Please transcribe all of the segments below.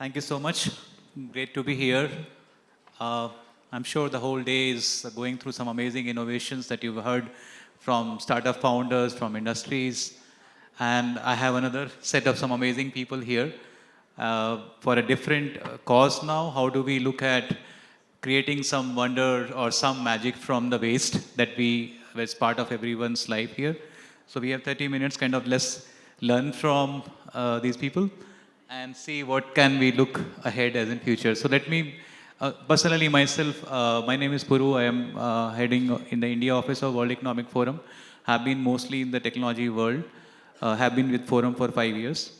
Thank you so much. Great to be here. Uh, I'm sure the whole day is going through some amazing innovations that you've heard from startup founders, from industries. And I have another set of some amazing people here for a different cause now. How do we look at creating some wonder or some magic from the waste that was part of everyone's life here? So we have 30 minutes, kind of let's learn from these people and see what can we look ahead as in future. So let me, personally myself, my name is Puru. I am heading in the India office of World Economic Forum. Have been mostly in the technology world. Have been with Forum for 5 years.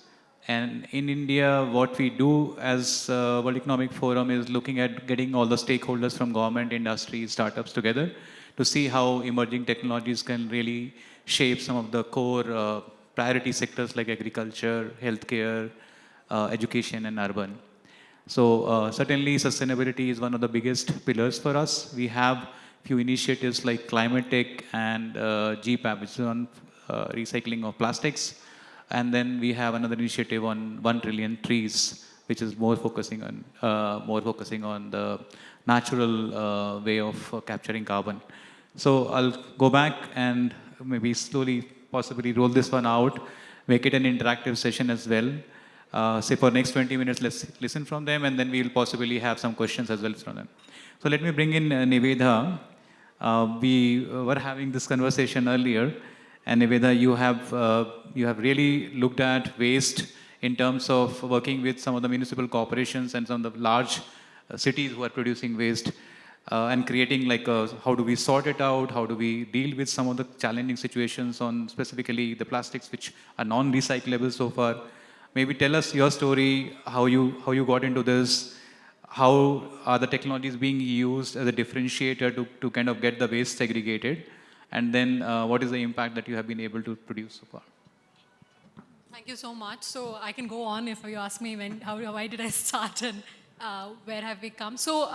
And in India, what we do as World Economic Forum is looking at getting all the stakeholders from government, industry, startups together to see how emerging technologies can really shape some of the core priority sectors like agriculture, healthcare, education and urban. So certainly sustainability is one of the biggest pillars for us. We have few initiatives like Climate Tech and GPAP, which is on recycling of plastics. And then we have another initiative on 1 trillion trees, which is more focusing on the natural way of capturing carbon. So I'll go back and maybe slowly, possibly roll this one out, make it an interactive session as well. Say for next 20 minutes, let's listen from them, and then we'll possibly have some questions as well from them. So let me bring in Nivedha. We were having this conversation earlier, and Nivedha, you have really looked at waste in terms of working with some of the municipal corporations and some of the large cities who are producing waste and creating like how do we sort it out, how do we deal with some of the challenging situations on specifically the plastics which are non-recyclable so far. Maybe tell us your story, how you got into this, how are the technologies being used as a differentiator to kind of get the waste segregated, and then what is the impact that you have been able to produce so far? Thank you so much. So I can go on if you ask me why did I start and where have we come. So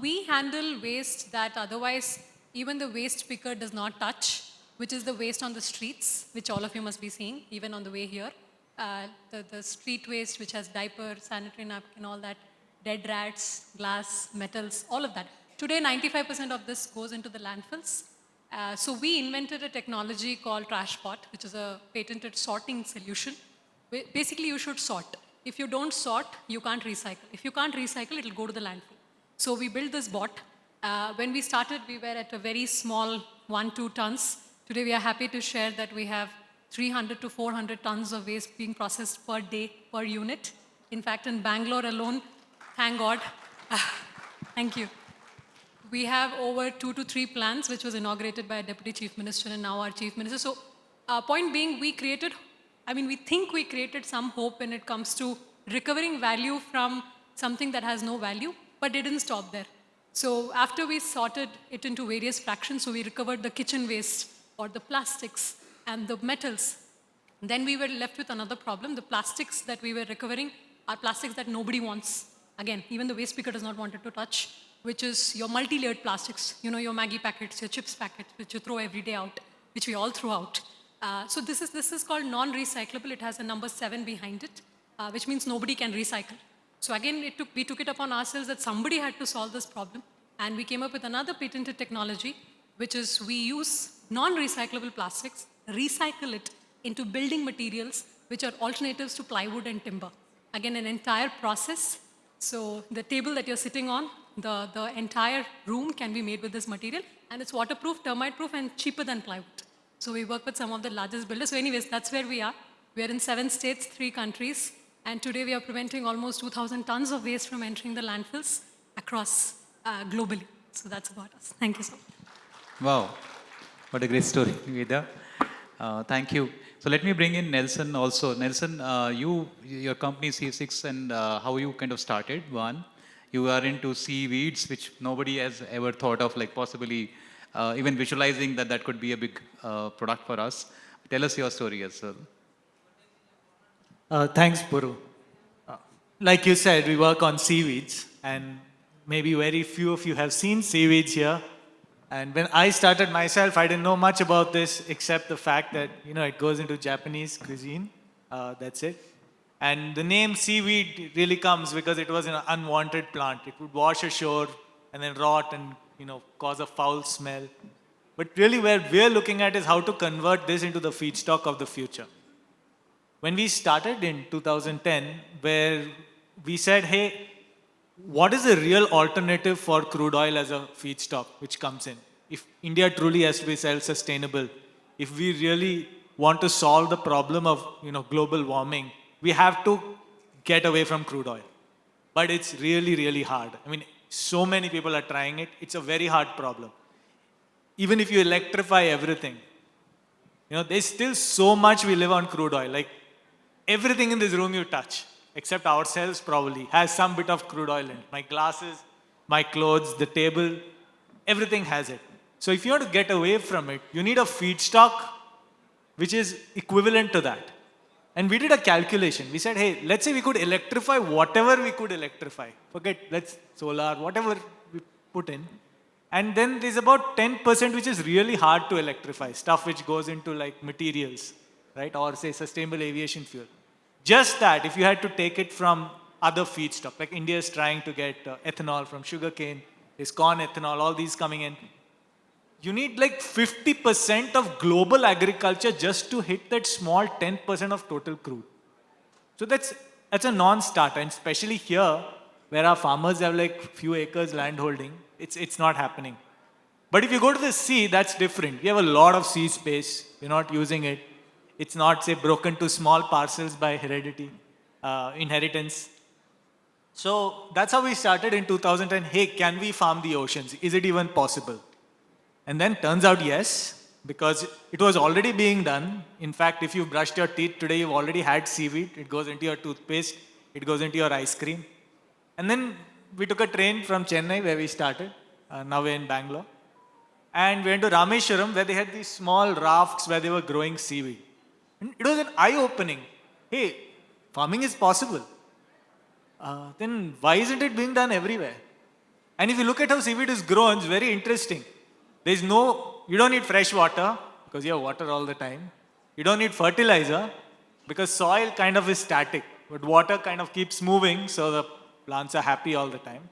we handle waste that otherwise even the waste picker does not touch, which is the waste on the streets, which all of you must be seeing, even on the way here. The street waste, which has diaper, sanitary napkin, all that, dead rats, glass, metals, all of that. Today, 95% of this goes into the landfills. So we invented a technology called Trashcon, which is a patented sorting solution. Basically, you should sort. If you don't sort, you can't recycle. If you can't recycle, it'll go to the landfill. So we built this bot. When we started, we were at a very small 1-2 tons. Today, we are happy to share that we have 300 to 400 tons of waste being processed per day, per unit. In fact, in Bangalore alone, thank God, thank you. We have over 2 to 3 plants, which was inaugurated by a Deputy Chief Minister and now our Chief Minister. So point being, we think we created some hope when it comes to recovering value from something that has no value, but it didn't stop there. So after we sorted it into various fractions, so we recovered the kitchen waste or the plastics and the metals. Then we were left with another problem. The plastics that we were recovering are plastics that nobody wants. Again, even the waste picker does not want it to touch, which is your multi-layered plastics. You know, your Maggi packets, your chips packets, which you throw every day out, which we all throw out. So this is called non-recyclable. It has a number 7 behind it, which means nobody can recycle. So again, we took it upon ourselves that somebody had to solve this problem. And we came up with another patented technology, which is we use non-recyclable plastics, recycle it into building materials, which are alternatives to plywood and timber. Again, an entire process. So the table that you're sitting on, the entire room can be made with this material, and it's waterproof, termite-proof, and cheaper than plywood. So we work with some of the largest builders. So anyways, that's where we are. We are in 7 states, 3 countries, and today we are preventing almost 2,000 tons of waste from entering the landfills across globally. So that's about us. Thank you so much. Wow, what a great story, Nivedha. Thank you. So let me bring in Nelson also. Nelson, your company Sea6 and how you kind of started. One, you are into seaweeds, which nobody has ever thought of, like possibly even visualizing that could be a big product for us. Tell us your story as well. Thanks, Puru. Like you said, we work on seaweeds, and maybe very few of you have seen seaweeds here. And when I started myself, I didn't know much about this except the fact that, it goes into Japanese cuisine. That's it. And the name seaweed really comes because it was an unwanted plant. It would wash ashore and then rot and cause a foul smell. But really where we're looking at is how to convert this into the feedstock of the future. When we started in 2010, where we said, hey, what is the real alternative for crude oil as a feedstock which comes in? If India truly has to be self-sustainable, if we really want to solve the problem of global warming, we have to get away from crude oil. But it's really, really hard. I mean, so many people are trying it. It's a very hard problem. Even if you electrify everything, there's still so much we live on crude oil. Like everything in this room you touch, except ourselves probably, has some bit of crude oil in it. My glasses, my clothes, the table, everything has it. So if you want to get away from it, you need a feedstock which is equivalent to that. And we did a calculation. We said, hey, let's say we could electrify whatever we could electrify. Forget, solar, whatever we put in. And then there's about 10% which is really hard to electrify, stuff which goes into like materials, right? Or say sustainable aviation fuel. Just that, if you had to take it from other feedstock, like India is trying to get ethanol from sugarcane, there's corn ethanol, all these coming in. You need like 50% of global agriculture just to hit that small 10% of total crude. So that's a non-starter, and especially here, where our farmers have like few acres land holding, it's not happening. But if you go to the sea, that's different. We have a lot of sea space. We're not using it. It's not, say, broken to small parcels by inheritance. So that's how we started in 2010. Hey, can we farm the oceans? Is it even possible? And then turns out yes, because it was already being done. In fact, if you brushed your teeth today, you've already had seaweed. It goes into your toothpaste. It goes into your ice cream. And then we took a train from Chennai, where we started. Now we're in Bangalore. And we went to Rameshwaram, where they had these small rafts where they were growing seaweed. And it was an eye-opening. Hey, farming is possible. Then why isn't it being done everywhere? And if you look at how seaweed is grown, it's very interesting. You don't need fresh water, because you have water all the time. You don't need fertilizer, because soil kind of is static. But water kind of keeps moving, so the plants are happy all the time.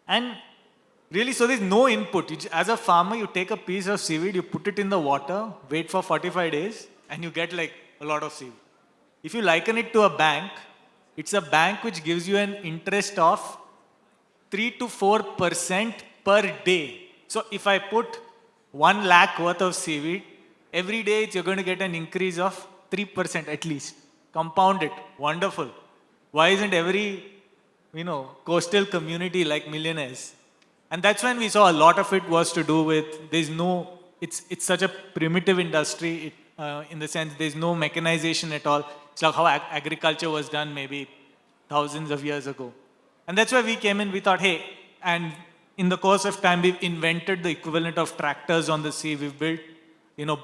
And really, so there's no input. As a farmer, you take a piece of seaweed, you put it in the water, wait for 45 days, and you get like a lot of seaweed. If you liken it to a bank, it's a bank which gives you an interest of 3 to 4% per day. So if I put 1 lakh worth of seaweed, every day you're going to get an increase of 3% at least. Compound it. Wonderful. Why isn't every, coastal community like millionaires? And that's when we saw a lot of it was to do with, it's such a primitive industry in the sense there's no mechanization at all. It's like how agriculture was done maybe thousands of years ago. And that's why we came in, we thought, hey, and in the course of time, we've invented the equivalent of tractors on the sea. We've built,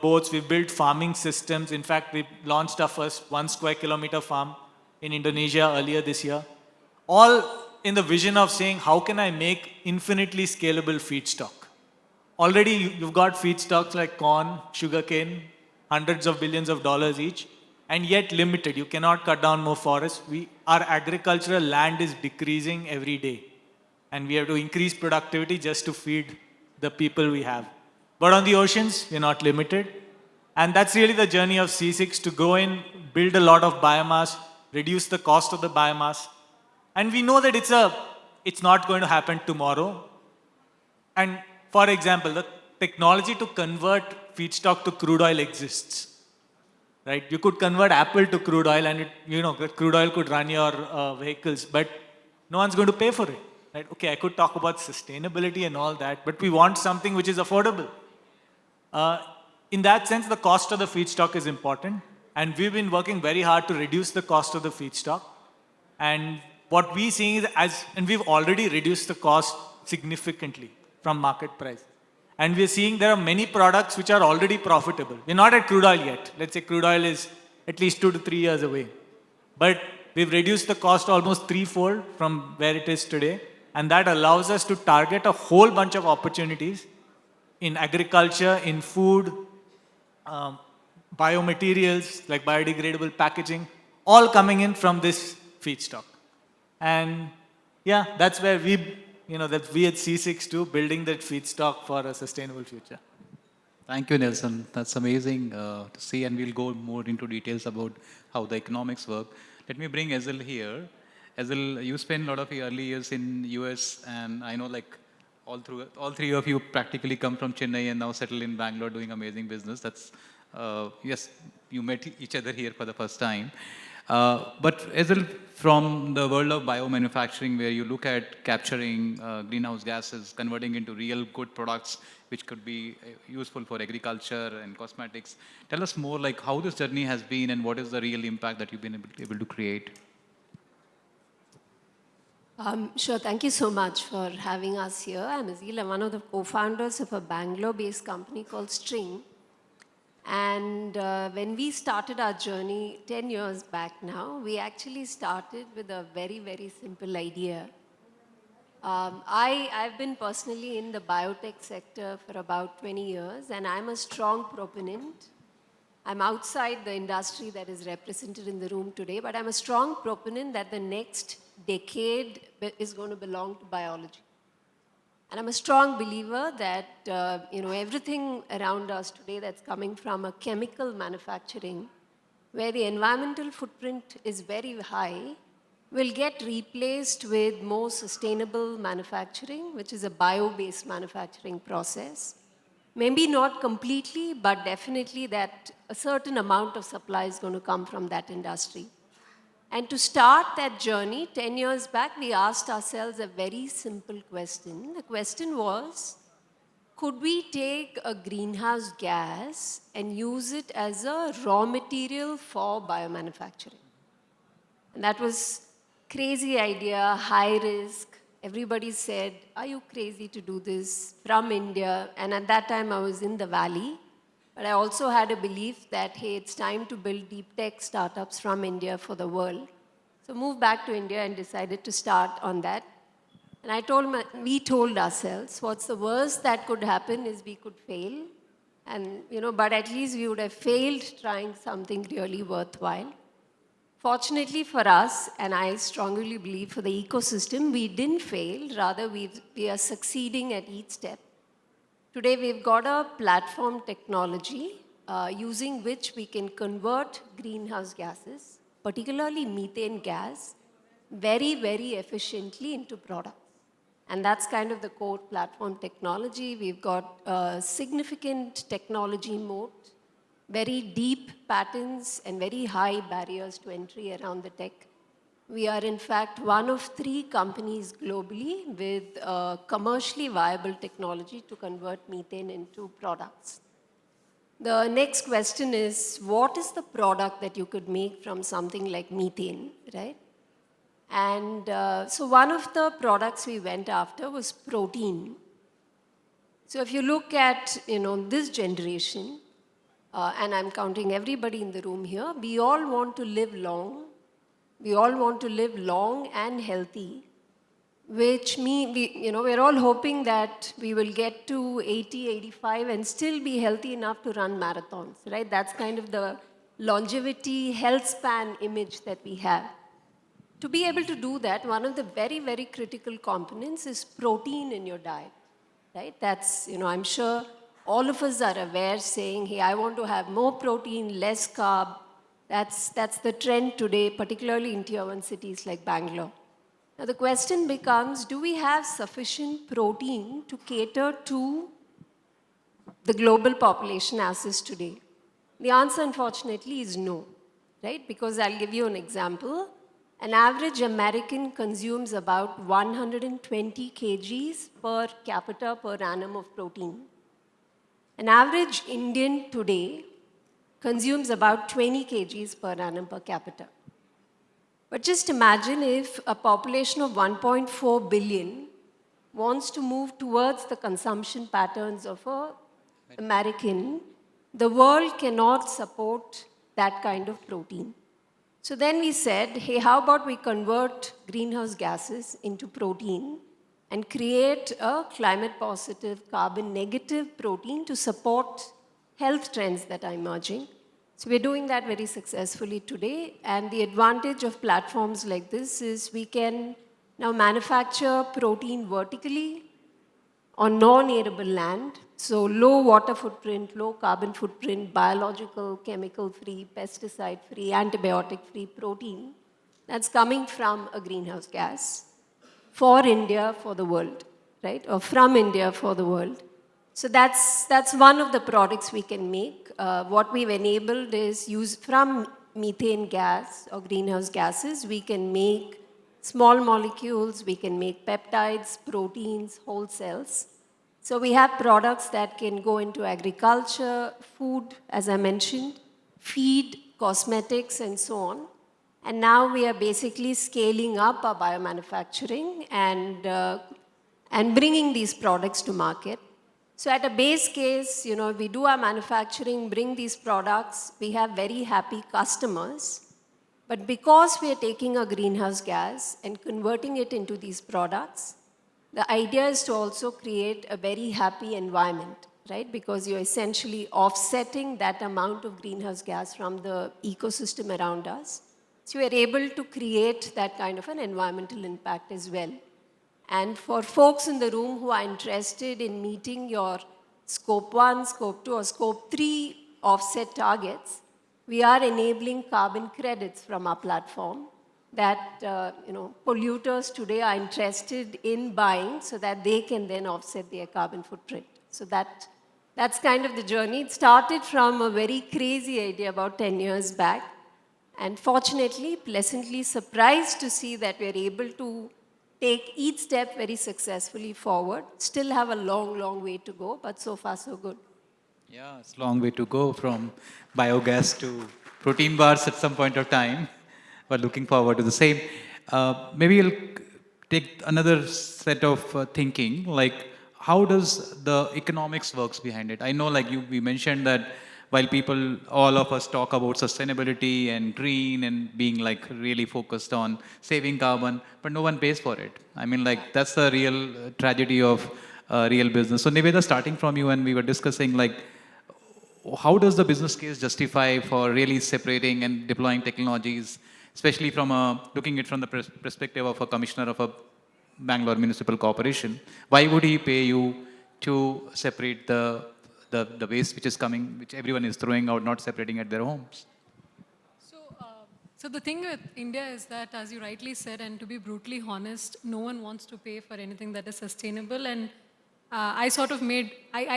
boats. We've built farming systems. In fact, we launched our first 1 square kilometer farm in Indonesia earlier this year. All in the vision of saying, how can I make infinitely scalable feedstock? Already, you've got feedstocks like corn, sugarcane, hundreds of billions of dollars each, and yet limited. You cannot cut down more forests. Our agricultural land is decreasing every day. And we have to increase productivity just to feed the people we have. But on the oceans, we're not limited. And that's really the journey of C6, to go in, build a lot of biomass, reduce the cost of the biomass. And we know that it's not going to happen tomorrow. And for example, the technology to convert feedstock to crude oil exists. Right? You could convert apple to crude oil, and crude oil could run your vehicles, but no one's going to pay for it. Right? Okay, I could talk about sustainability and all that, but we want something which is affordable. In that sense, the cost of the feedstock is important, and we've been working very hard to reduce the cost of the feedstock. And what we're seeing is, and we've already reduced the cost significantly from market price. And we're seeing there are many products which are already profitable. We're not at crude oil yet. Let's say crude oil is at least 2 to 3 years away. But we've reduced the cost almost 3-fold from where it is today. And that allows us to target a whole bunch of opportunities in agriculture, in food, biomaterials like biodegradable packaging, all coming in from this feedstock. And yeah, that's where we at C6 too, building that feedstock for a sustainable future. Thank you, Nelson. That's amazing to see, and we'll go more into details about how the economics work. Let me bring Ezhil here. Ezhil, you spent a lot of your early years in US, and I know like all three of you practically come from Chennai and now settle in Bangalore doing amazing business. That's yes, you met each other here for the first time. But Ezhil, from the world of biomanufacturing, where you look at capturing greenhouse gases, converting into real good products, which could be useful for agriculture and cosmetics, tell us more like how this journey has been and what is the real impact that you've been able to create. Sure, thank you so much for having us here. I'm Ezhil. I'm one of the co-founders of a Bangalore-based company called String. And when we started our journey 10 years back now, we actually started with a very, very simple idea. I've been personally in the biotech sector for about 20 years, and I'm a strong proponent. I'm outside the industry that is represented in the room today, but I'm a strong proponent that the next decade is going to belong to biology. And I'm a strong believer that everything around us today that's coming from a chemical manufacturing, where the environmental footprint is very high, will get replaced with more sustainable manufacturing, which is a bio-based manufacturing process. Maybe not completely, but definitely that a certain amount of supply is going to come from that industry. And to start that journey, 10 years back, we asked ourselves a very simple question. The question was, could we take a greenhouse gas and use it as a raw material for biomanufacturing? And that was crazy idea, high risk. Everybody said, are you crazy to do this from India? And at that time, I was in the valley. But I also had a belief that, hey, it's time to build deep tech startups from India for the world. So moved back to India and decided to start on that. And we told ourselves, what's the worst that could happen is we could fail. And, but at least we would have failed trying something really worthwhile. Fortunately for us, and I strongly believe for the ecosystem, we didn't fail. Rather, we are succeeding at each step. Today, we've got a platform technology using which we can convert greenhouse gases, particularly methane gas, very, very efficiently into products. And that's kind of the core platform technology. We've got a significant technology moat, very deep patents, and very high barriers to entry around the tech. We are, in fact, one of 3 companies globally with commercially viable technology to convert methane into products. The next question is, what is the product that you could make from something like methane, right? And so one of the products we went after was protein. So if you look at, this generation, and I'm counting everybody in the room here, we all want to live long. We all want to live long and healthy, which means, we're all hoping that we will get to 80, 85 and still be healthy enough to run marathons, right? That's kind of the longevity, health span image that we have. To be able to do that, one of the very, very critical components is protein in your diet, right? That's, I'm sure all of us are aware saying, hey, I want to have more protein, less carb. That's the trend today, particularly in tier 1 cities like Bangalore. Now the question becomes, do we have sufficient protein to cater to the global population as is today? The answer, unfortunately, is no, right? Because I'll give you an example. An average American consumes about 120 kgs per capita per annum of protein. An average Indian today consumes about 20 kgs per annum per capita. But just imagine if a population of 1.4 billion wants to move towards the consumption patterns of an American, the world cannot support that kind of protein. So then we said, hey, how about we convert greenhouse gases into protein and create a climate positive, carbon negative protein to support health trends that are emerging. So we're doing that very successfully today. And the advantage of platforms like this is we can now manufacture protein vertically on non-arable land. So low water footprint, low carbon footprint, biological, chemical-free, pesticide-free, antibiotic-free protein that's coming from a greenhouse gas for India, for the world, right? Or from India for the world. So that's one of the products we can make. What we've enabled is use from methane gas or greenhouse gases, we can make small molecules, we can make peptides, proteins, whole cells. So we have products that can go into agriculture, food, as I mentioned, feed, cosmetics, and so on. And now we are basically scaling up our biomanufacturing and bringing these products to market. So at a base case, we do our manufacturing, bring these products, we have very happy customers. But because we are taking a greenhouse gas and converting it into these products, the idea is to also create a very happy environment, right? Because you're essentially offsetting that amount of greenhouse gas from the ecosystem around us. So we are able to create that kind of an environmental impact as well. And for folks in the room who are interested in meeting your scope 1, scope 2, or scope 3 offset targets, we are enabling carbon credits from our platform that polluters today are interested in buying so that they can then offset their carbon footprint. So that's kind of the journey. It started from a very crazy idea about 10 years back. And fortunately, pleasantly surprised to see that we're able to take each step very successfully forward. Still have a long, long way to go, but so far so good. Yeah, it's a long way to go from biogas to protein bars at some point of time. But looking forward to the same. Maybe you'll take another set of thinking, like how does the economics works behind it? I know we mentioned that while all of us talk about sustainability and green and being really focused on saving carbon, but no one pays for it. I mean, that's the real tragedy of real business. So Nivedha, starting from you, and we were discussing how does the business case justify for really separating and deploying technologies, especially from looking at it from the perspective of a commissioner of a Bangalore Municipal Corporation? Why would he pay you to separate the waste which is coming, which everyone is throwing out, not separating at their homes? So the thing with India is that, as you rightly said, and to be brutally honest, no one wants to pay for anything that is sustainable. And I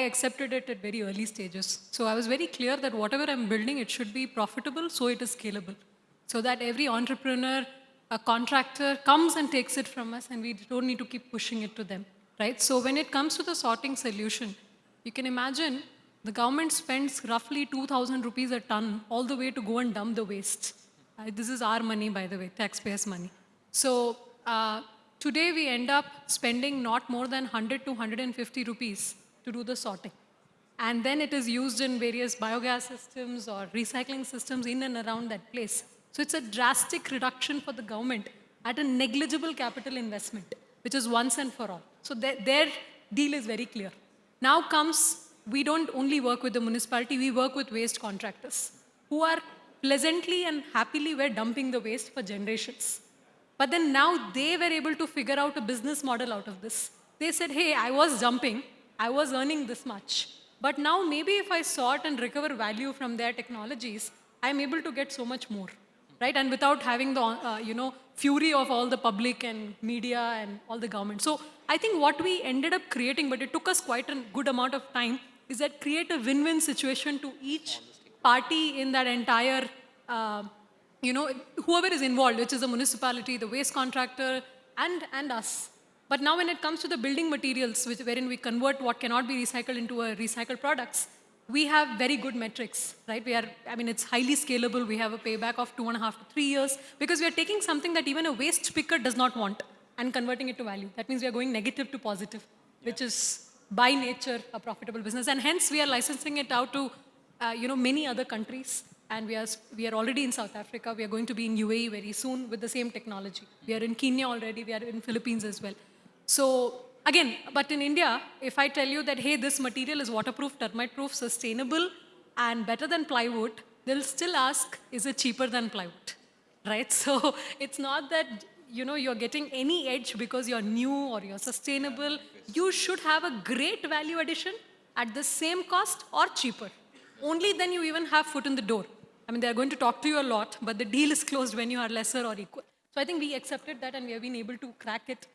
accepted it at very early stages. So I was very clear that whatever I'm building, it should be profitable, so it is scalable. So that every entrepreneur, a contractor comes and takes it from us, and we don't need to keep pushing it to them, right? So when it comes to the sorting solution, you can imagine the government spends roughly 2,000 rupees a ton all the way to go and dump the waste. This is our money, by the way, taxpayers' money. So today we end up spending not more than 100 to 150 rupees to do the sorting. And then it is used in various biogas systems or recycling systems in and around that place. So it's a drastic reduction for the government at a negligible capital investment, which is once and for all. So their deal is very clear. Now we don't only work with the municipality, we work with waste contractors who are pleasantly and happily were dumping the waste for generations. But then now they were able to figure out a business model out of this. They said, hey, I was dumping, I was earning this much. But now maybe if I sort and recover value from their technologies, I'm able to get so much more, right? And without having the fury of all the public and media and all the government. So I think what we ended up creating, but it took us quite a good amount of time, is that create a win-win situation to each party in that entire, whoever is involved, which is the municipality, the waste contractor, and us. But now when it comes to the building materials, wherein we convert what cannot be recycled into a recycled products, we have very good metrics, right? It's highly scalable. We have a payback of 2.5 to 3 years because we are taking something that even a waste picker does not want and converting it to value. That means we are going negative to positive, which is by nature a profitable business. And hence we are licensing it out to, many other countries. And we are already in South Africa. We are going to be in UAE very soon with the same technology. We are in Kenya already. We are in Philippines as well. So again, but in India, if I tell you that, hey, this material is waterproof, termite-proof, sustainable, and better than plywood, they'll still ask, is it cheaper than plywood? Right? So it's not that, you're getting any edge because you're new or you're sustainable. You should have a great value addition at the same cost or cheaper. Only then you even have foot in the door. I mean, they're going to talk to you a lot, but the deal is closed when you are lesser or equal. So I think we accepted that and we have been able to crack it.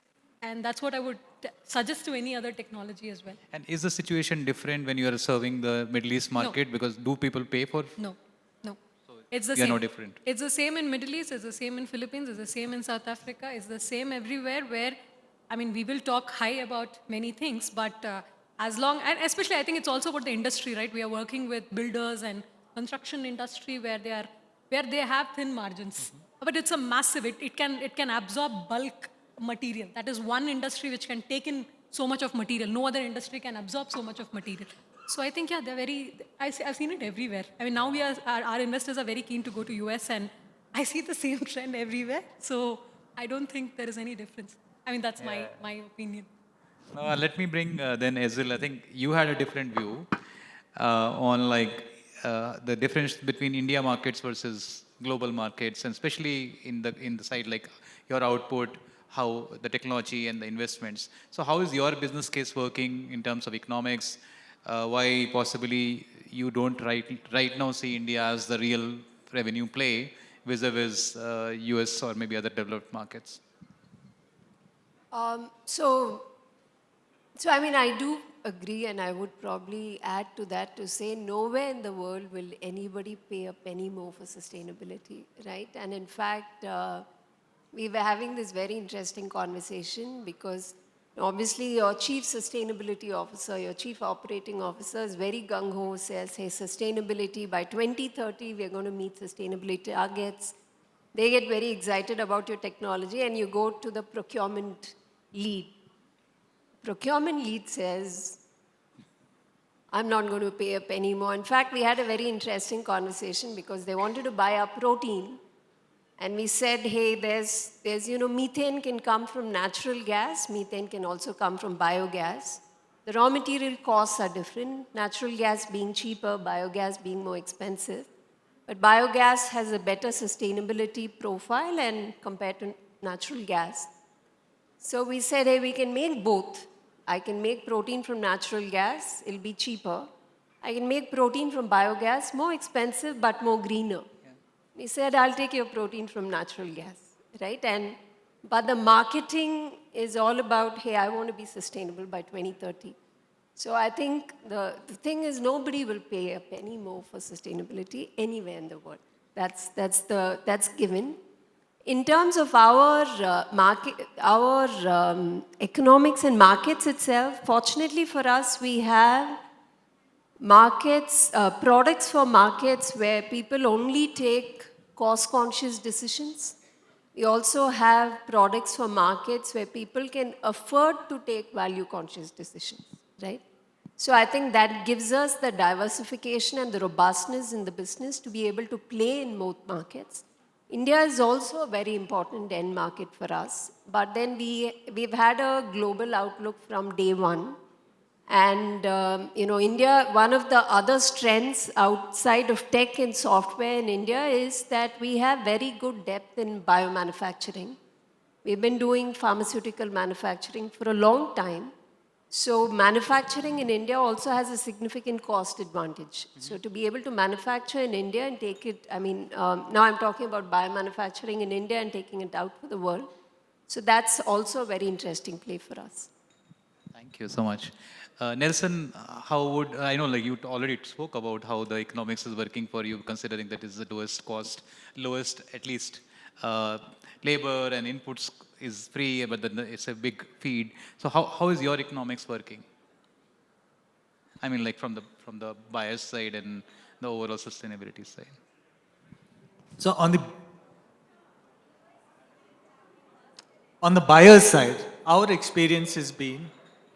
And that's what I would suggest to any other technology as well. And is the situation different when you are serving the Middle East market? Because do people pay for? No, no. It's the We are same. no different. It's the same in Middle East, it's the same in Philippines, it's the same in South Africa, it's the same everywhere where, I mean, we will talk high about many things, but as long, and especially I think it's also about the industry, right? We are working with builders and construction industry where they have thin margins. But it's a massive, it can absorb bulk material. That is one industry which can take in so much of material. No other industry can absorb so much of material. So I think, yeah, they're very, I've seen it everywhere. I mean, now our investors are very keen to go to US and I see the same trend everywhere. So I don't think there is any difference. I mean, that's my opinion. Let me bring then Ezhil. I think you had a different view on the difference between India markets versus global markets, and especially in the side like your output, how the technology and the investments. So how is your business case working in terms of economics? Why possibly you don't right now see India as the real revenue play vis-a-vis US or maybe other developed markets? So I mean, I do agree, and I would probably add to that to say nowhere in the world will anybody pay a penny more for sustainability, right? And in fact, we were having this very interesting conversation because obviously your chief sustainability officer, your chief operating officer is very gung-ho, says, hey, sustainability, by 2030, we're going to meet sustainability targets. They get very excited about your technology and you go to the procurement lead. Procurement lead says, I'm not going to pay a penny more. In fact, we had a very interesting conversation because they wanted to buy our protein. And we said, hey, there's methane can come from natural gas. Methane can also come from biogas. The raw material costs are different. Natural gas being cheaper, biogas being more expensive. But biogas has a better sustainability profile and compared to natural gas. So we said, hey, we can make both. I can make protein from natural gas, it'll be cheaper. I can make protein from biogas, more expensive but more greener. He said, I'll take your protein from natural gas, right? But the marketing is all about, hey, I want to be sustainable by 2030. So I think the thing is nobody will pay a penny more for sustainability anywhere in the world. That's given. In terms of our economics and markets itself, fortunately for us, we have markets, products for markets where people only take cost-conscious decisions. We also have products for markets where people can afford to take value-conscious decisions, right? So I think that gives us the diversification and the robustness in the business to be able to play in both markets. India is also a very important end market for us, but then we've had a global outlook from day one. And, India, one of the other strengths outside of tech and software in India is that we have very good depth in biomanufacturing. We've been doing pharmaceutical manufacturing for a long time. So manufacturing in India also has a significant cost advantage. So to be able to manufacture in India and take it, now I'm talking about biomanufacturing in India and taking it out for the world. So that's also a very interesting play for us. Thank you so much. Nelson, I know you already spoke about how the economics is working for you, considering that it's the lowest cost, lowest at least labor and inputs is free, but then it's a big feed. So how is your economics working? I mean, like from the buyer's side and the overall sustainability side. So on the buyer's side, our experience has been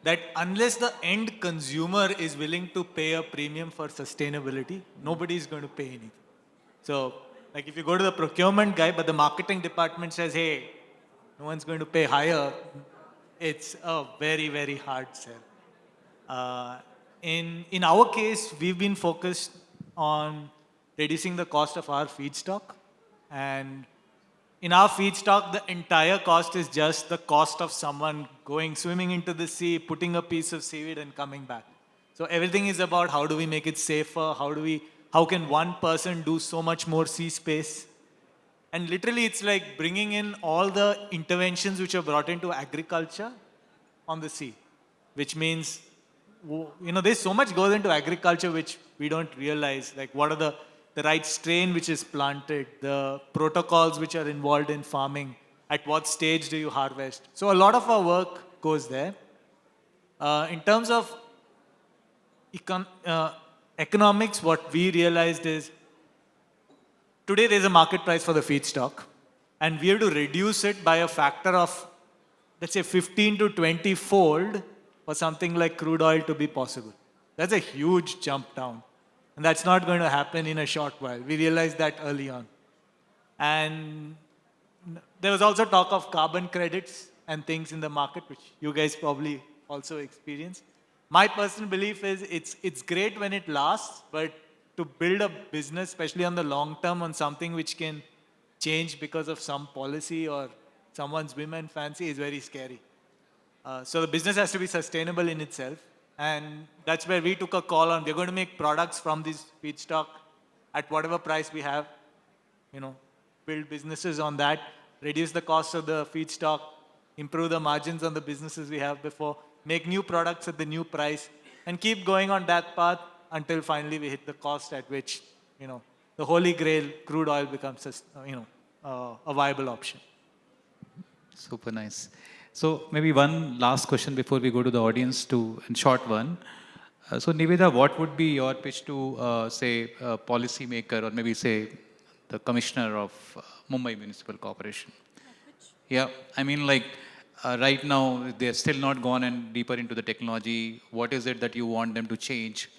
that unless the end consumer is willing to pay a premium for sustainability, nobody is going to pay anything. So, like if you go to the procurement guy, but the marketing department says, hey, no one's going to pay higher, it's a very, very hard sell. In our case, we've been focused on reducing the cost of our feedstock. And in our feedstock, the entire cost is just the cost of someone going swimming into the sea, putting a piece of seaweed and coming back. So everything is about how do we make it safer? How can one person do so much more sea space? And literally it's like bringing in all the interventions which are brought into agriculture on the sea, which means, there's so much goes into agriculture which we don't realize, like what are the right strain which is planted, the protocols which are involved in farming, at what stage do you harvest. So a lot of our work goes there. In terms of economics, what we realized is, today there's a market price for the feedstock, and we have to reduce it by a factor of, let's say, 15 to 20 fold for something like crude oil to be possible. That's a huge jump down. And that's not going to happen in a short while. We realized that early on. And there was also talk of carbon credits and things in the market, which you guys probably also experienced. My personal belief is it's great when it lasts, but to build a business, especially on the long term, on something which can change because of some policy or someone's whim and fancy is very scary. So the business has to be sustainable in itself. And that's where we took a call on, we're going to make products from this feedstock at whatever price we have, build businesses on that, reduce the cost of the feedstock, improve the margins on the businesses we have before, make new products at the new price, and keep going on that path until finally we hit the cost at which, the holy grail, crude oil becomes, a viable option. Super nice. So maybe one last question before we go to the audience, in short one. So Nivedha, what would be your pitch to, say, a policymaker or maybe say the commissioner of Mumbai Municipal Corporation? Yeah, I mean right now they're still not gone and deeper into the technology. What is it that you want them to change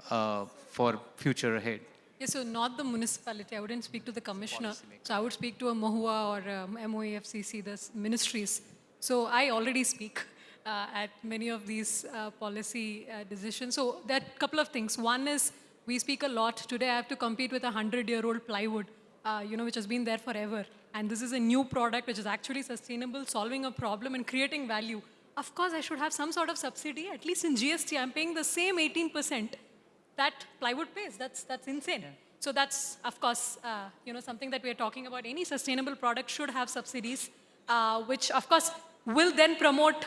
for future ahead? Yeah, so not the municipality. I wouldn't speak to the commissioner. So I would speak to a MOHUA or MOAFCC, the ministries. So I already speak at many of these policy decisions. So there are a couple of things. One is we speak a lot. Today I have to compete with 100-year-old plywood, which has been there forever. And this is a new product which is actually sustainable, solving a problem and creating value. Of course, I should have some sort of subsidy. At least in GST, I'm paying the same 18% that plywood pays. That's insane. Yeah. So that's, of course, something that we are talking about. Any sustainable product should have subsidies, which, of course, will then promote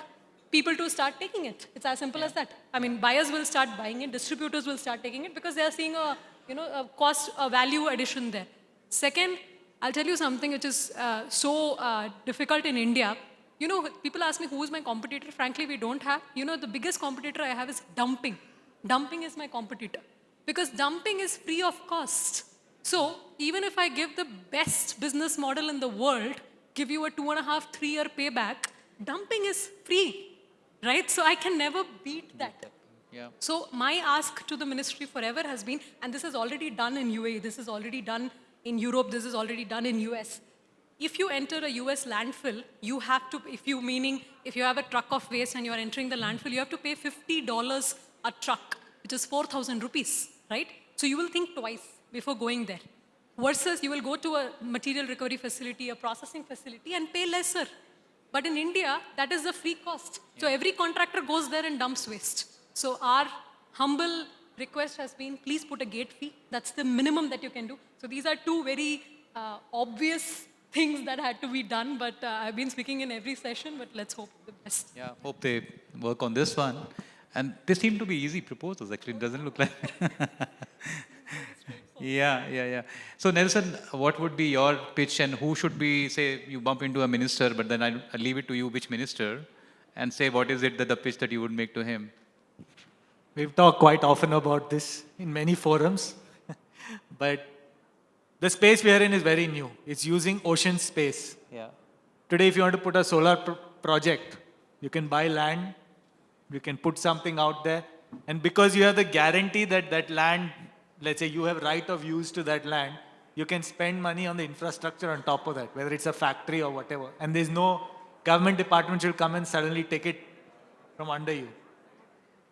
people to start taking it. It's as simple as that. I mean, buyers will start buying it, distributors will start taking it because they are seeing a value addition there. Second, I'll tell you something which is so difficult in India. People ask me who is my competitor. Frankly, we don't have. The biggest competitor I have is dumping. Dumping is my competitor because dumping is free of cost. So even if I give the best business model in the world, give you a 2.5, 3-year payback, dumping is free, right? So I can never beat that. Yeah. So my ask to the ministry forever has been, and this is already done in UAE, this is already done in Europe, this is already done in US. If you enter a US landfill, you have to, if you have a truck of waste and you're entering the landfill, you have to pay $50 a truck, which is 4,000 rupees, right? So you will think twice before going there. Versus you will go to a material recovery facility, a processing facility and pay lesser. But in India, that is the free cost. Yeah. So every contractor goes there and dumps waste. So our humble request has been, please put a gate fee. That's the minimum that you can do. So these are two very obvious things that had to be done, but I've been speaking in every session, but let's hope the best. Yeah, hope they work on this one. And they seem to be easy proposals, actually. It doesn't look like... Yeah. So Nelson, what would be your pitch and who should be, say, you bump into a minister, but then I'll leave it to you, which minister, and say what is it that the pitch that you would make to him? We've talked quite often about this in many forums, but the space we are in is very new. It's using ocean space. Yeah. Today, if you want to put a solar project, you can buy land, you can put something out there, and because you have the guarantee that that land, let's say you have right of use to that land, you can spend money on the infrastructure on top of that, whether it's a factory or whatever. And there's no government department will come and suddenly take it from under you.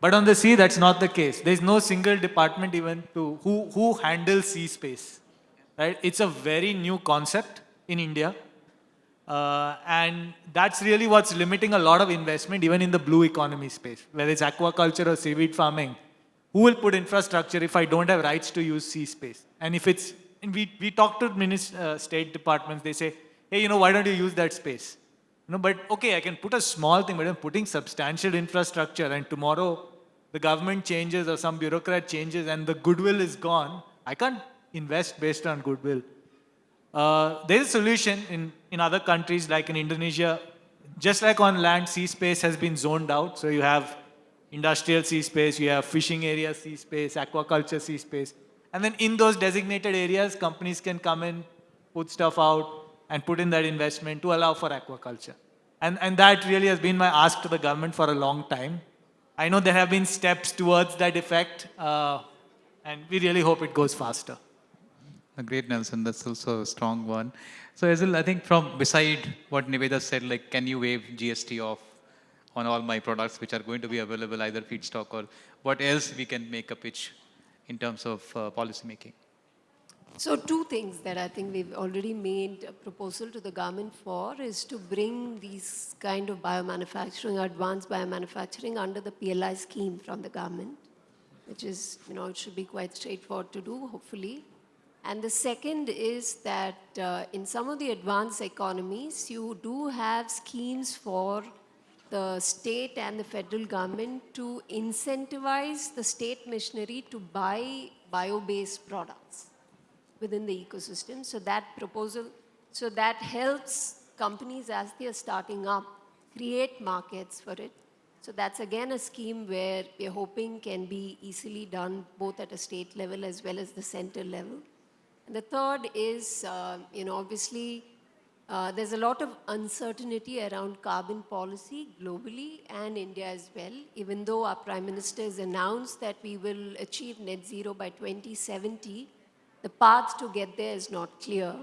But on the sea, that's not the case. There's no single department even who handles sea space, right? It's a very new concept in India. And that's really what's limiting a lot of investment, even in the blue economy space, whether it's aquaculture or seaweed farming. Who will put infrastructure if I don't have rights to use sea space? And if it's, and we talk to state departments, they say, hey, why don't you use that space? But okay, I can put a small thing, but I'm putting substantial infrastructure, and tomorrow the government changes or some bureaucrat changes and the goodwill is gone. I can't invest based on goodwill. There's a solution in other countries, like in Indonesia. Just like on land, sea space has been zoned out. So you have industrial sea space, you have fishing area sea space, aquaculture sea space. And then in those designated areas, companies can come in, put stuff out, and put in that investment to allow for aquaculture. And that really has been my ask to the government for a long time. I know there have been steps towards that effect, and we really hope it goes faster. Great, Nelson. That's also a strong one. So, Ezhil, I think from beside what Nivedha said, like, can you waive GST off on all my products which are going to be available, either feedstock or what else we can make a pitch in terms of policy making? So two things that I think we've already made a proposal to the government for is to bring these kind of biomanufacturing, advanced biomanufacturing under the PLI scheme from the government, which is, it should be quite straightforward to do, hopefully. And the second is that in some of the advanced economies, you do have schemes for the state and the federal government to incentivize the state machinery to buy bio-based products within the ecosystem. So that proposal, so that helps companies as they are starting up create markets for it. So that's again a scheme where we're hoping can be easily done both at a state level as well as the center level. And the third is, obviously, there's a lot of uncertainty around carbon policy globally and India as well. Even though our Prime Minister has announced that we will achieve net zero by 2070, the path to get there is not clear.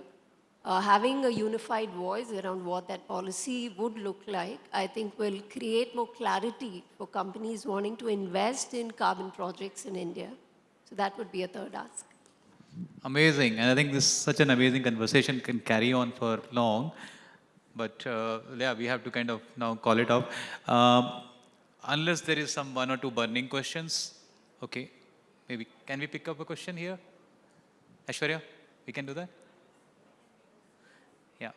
Having a unified voice around what that policy would look like, I think will create more clarity for companies wanting to invest in carbon projects in India. So that would be a third ask. Amazing. And I think this such an amazing conversation can carry on for long. But yeah, we have to kind of now call it off. Unless there is some one or two burning questions. Okay. Maybe. Can we pick up a question here? Aishwarya, we can do that? Yeah.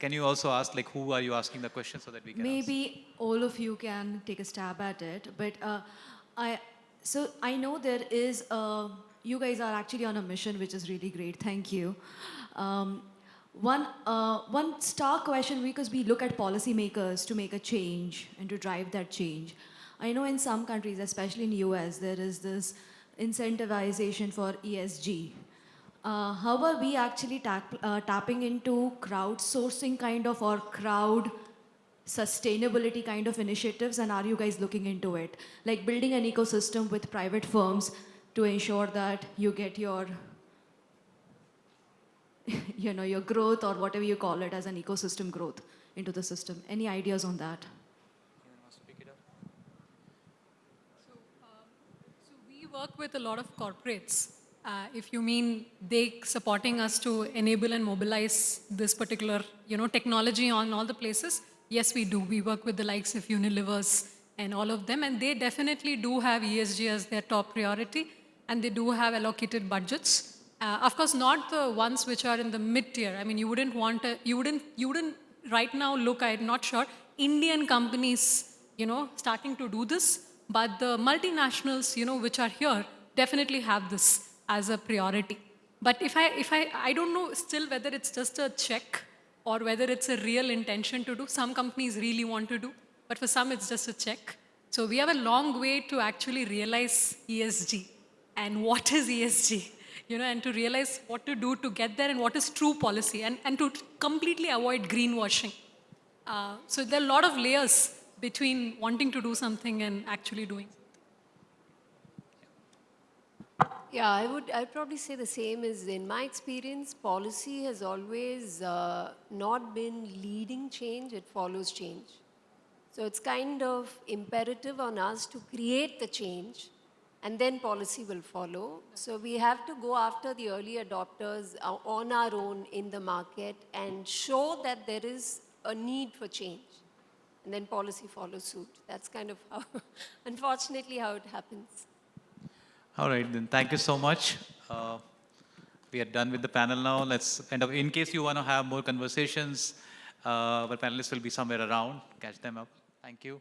Can you also ask, like, who are you asking the question so that we can Maybe all of you can take a stab at it. But so I know there is, you guys are actually on a mission, which is really great. Thank you. One stark question, because we look at policymakers to make a change and to drive that change. I know in some countries, especially in US, there is this incentivization for ESG. How are we actually tapping into crowdsourcing kind of or crowd sustainability kind of initiatives, and are you guys looking into it? Like building an ecosystem with private firms to ensure that you get your, your growth or whatever you call it as an ecosystem growth into the system. Any ideas on that? So we work with a lot of corporates. If you mean they supporting us to enable and mobilize this particular, technology on all the places, yes, we do. We work with the likes of Unilever's and all of them, and they definitely do have ESG as their top priority, and they do have allocated budgets. Of course, not the ones which are in the mid-tier. I mean, you wouldn't right now look, I'm not sure, Indian companies, starting to do this, but the multinationals, which are here, definitely have this as a priority. But I don't know still whether it's just a check or whether it's a real intention to do. Some companies really want to do, but for some it's just a check. So we have a long way to actually realize ESG and what is ESG, and to realize what to do to get there and what is true policy and to completely avoid greenwashing. So there are a lot of layers between wanting to do something and actually doing. Yeah, I'd probably say the same. Is in my experience, policy has always not been leading change, it follows change. So it's kind of imperative on us to create the change, and then policy will follow. So we have to go after the early adopters on our own in the market and show that there is a need for change. And then policy follows suit. That's kind of how, unfortunately, how it happens. All right, then thank you so much. We are done with the panel now. Let's kind of, in case you want to have more conversations, our panelists will be somewhere around. Catch them up. Thank you.